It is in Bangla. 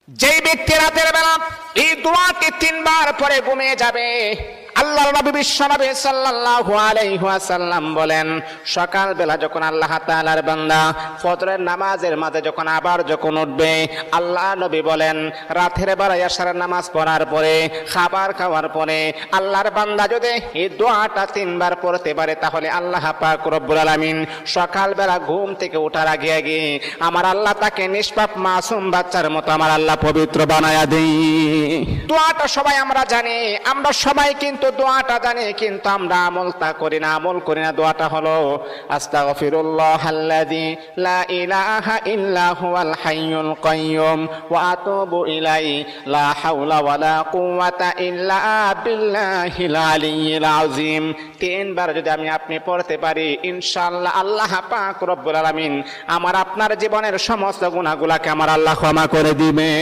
যেই ব্যক্তি রাতের বেলা এই দোয়াটি 3 বার পরে ঘুমিয়ে যাবে, আল্লাহর নবী বিশ্বনবী সাল্লাল্লাহু আলাইহি ওয়াসাল্লাম বলেন, সকাল বেলা যখন আল্লাহ তাআলার বান্দা ফজরের নামাজের মাঝে যখন উঠবে, আল্লাহ নবী বলেন রাতের বেলা এশার নামাজ পড়ার পরে, খাবার খাওয়ার পরে আল্লাহর বান্দা যদি এই দোয়াটা 3 বার পড়তে পারে, তাহলে আল্লাহ পাক রব্বুল আলামিন সকাল বেলা ঘুম থেকে ওঠার আগে আগে আমার আল্লাহ তাকে নিষ্পাপ মাসুম বাচ্চার মতো আমার আল্লাহ পবিত্র বানায়া দেই। দোয়াটা সবাই আমরা জানি, আমরা সবাই কিন্তু দোয়াটা জানি, কিন্তু আমরা আমল করি না। দোয়াটা হলো আস্তাগফিরুল্লাহাল্লাযী লা ইলাহা ইল্লা হুয়াল হাইয়ুল কাইয়্যুম ওয়া আতুবু ইলাইহি লা হাওলা ওয়ালা কুওয়াতা ইল্লা বিল্লাহিল আলিয়্যিল আযীম। 3 বার যদি আপনি পড়তে পারি, ইনশাআল্লাহ আল্লাহ পাক রব্বুল আলামিন আমার আপনার জীবনের সমস্ত গুনাহগুলোকে আমার আল্লাহ ক্ষমা করে দিবেন।